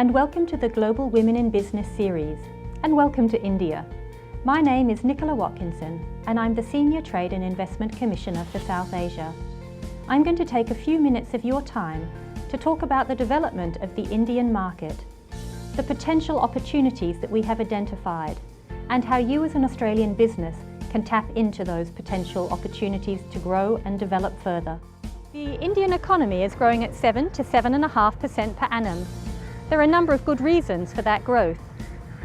and welcome to the Global Women in Business series, and welcome to India. My name is Nicola Watkinson, and I'm the Senior Trade and Investment Commissioner for South Asia. I'm going to take a few minutes of your time to talk about the development of the Indian market, the potential opportunities that we have identified, and how you as an Australian business can tap into those potential opportunities to grow and develop further. The Indian economy is growing at 7 to 7.5% per annum. There are a number of good reasons for that growth.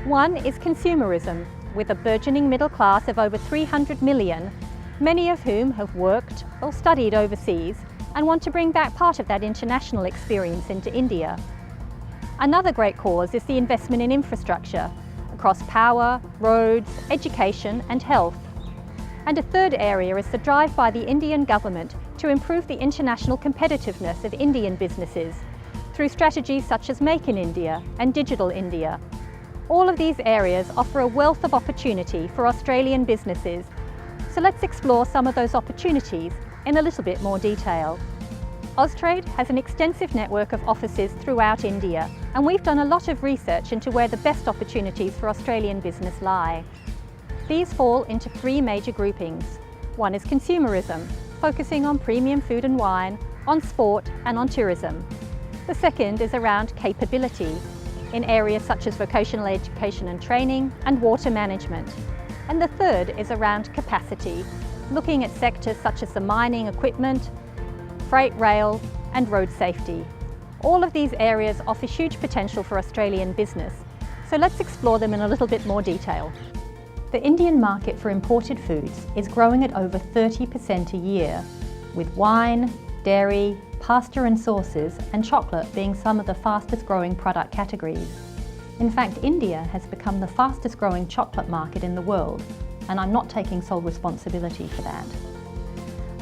One is consumerism, with a burgeoning middle class of over 300 million, many of whom have worked or studied overseas and want to bring back part of that international experience into India. Another great cause is the investment in infrastructure across power, roads, education and health. And a third area is the drive by the Indian government to improve the international competitiveness of Indian businesses through strategies such as Make in India and Digital India. All of these areas offer a wealth of opportunity for Australian businesses. So let's explore some of those opportunities in a little bit more detail. Austrade has an extensive network of offices throughout India, and we've done a lot of research into where the best opportunities for Australian business lie. These fall into three major groupings. One is consumerism, focusing on premium food and wine, on sport and on tourism. The second is around capability, in areas such as vocational education and training and water management. And the third is around capacity, looking at sectors such as the mining equipment, freight rail and road safety. All of these areas offer huge potential for Australian business, so let's explore them in a little bit more detail. The Indian market for imported foods is growing at over 30% a year, with wine, dairy, pasta and sauces and chocolate being some of the fastest growing product categories. In fact, India has become the fastest growing chocolate market in the world, and I'm not taking sole responsibility for that.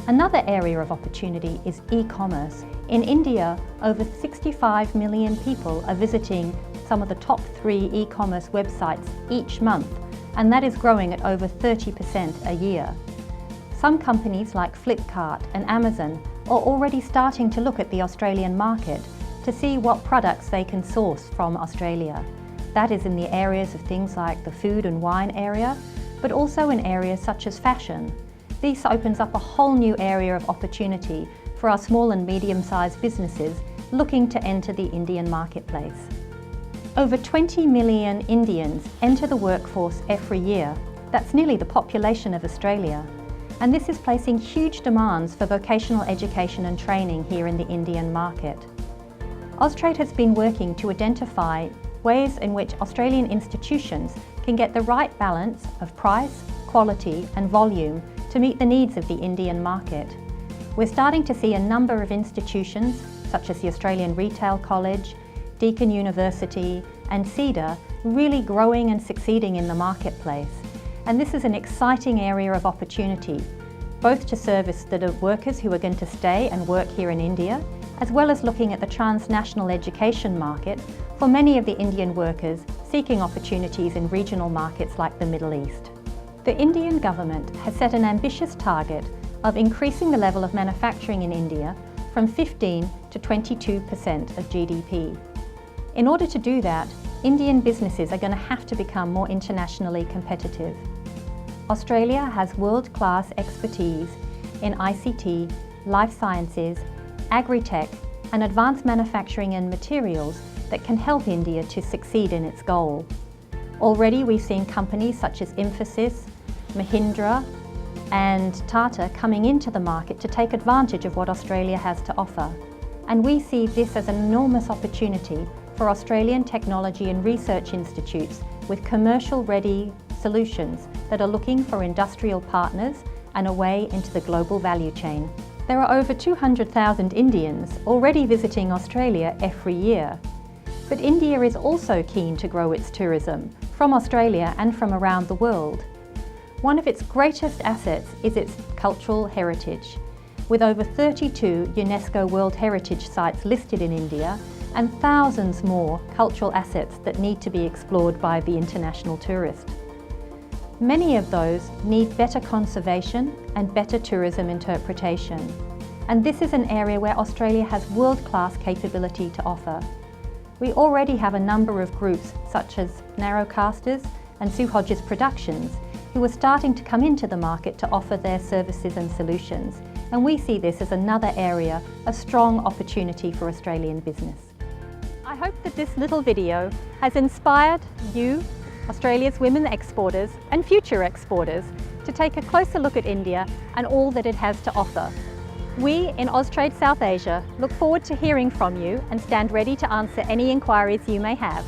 Another area of opportunity is e-commerce. In India, over 65 million people are visiting some of the top 3 e-commerce websites each month, and that is growing at over 30% a year. Some companies like Flipkart and Amazon are already starting to look at the Australian market to see what products they can source from Australia. That is in the areas of things like the food and wine area, but also in areas such as fashion. This opens up a whole new area of opportunity for our small and medium-sized businesses looking to enter the Indian marketplace. Over 20 million Indians enter the workforce every year. That's nearly the population of Australia. And this is placing huge demands for vocational education and training here in the Indian market. Austrade has been working to identify ways in which Australian institutions can get the right balance of price, quality and volume to meet the needs of the Indian market. We're starting to see a number of institutions, such as the Australian Retail College, Deakin University and CEDA, really growing and succeeding in the marketplace. And this is an exciting area of opportunity, both to service the workers who are going to stay and work here in India, as well as looking at the transnational education market for many of the Indian workers seeking opportunities in regional markets like the Middle East. The Indian government has set an ambitious target of increasing the level of manufacturing in India from 15 to 22% of GDP. In order to do that, Indian businesses are going to have to become more internationally competitive. Australia has world-class expertise in ICT, life sciences, agri-tech and advanced manufacturing and materials that can help India to succeed in its goal. Already we've seen companies such as Infosys, Mahindra and Tata coming into the market to take advantage of what Australia has to offer. And we see this as an enormous opportunity for Australian technology and research institutes with commercial-ready solutions that are looking for industrial partners and a way into the global value chain. There are over 200,000 Indians already visiting Australia every year. But India is also keen to grow its tourism from Australia and from around the world. One of its greatest assets is its cultural heritage, with over 32 UNESCO World Heritage Sites listed in India and thousands more cultural assets that need to be explored by the international tourist. Many of those need better conservation and better tourism interpretation. And this is an area where Australia has world-class capability to offer. we already have a number of groups such as Narrowcasters and Sue Hodges Productions who are starting to come into the market to offer their services and solutions, and we see this as another area of strong opportunity for Australian business. I hope that this little video has inspired you, Australia's women exporters and future exporters, to take a closer look at India and all that it has to offer. We in Austrade South Asia look forward to hearing from you and stand ready to answer any inquiries you may have.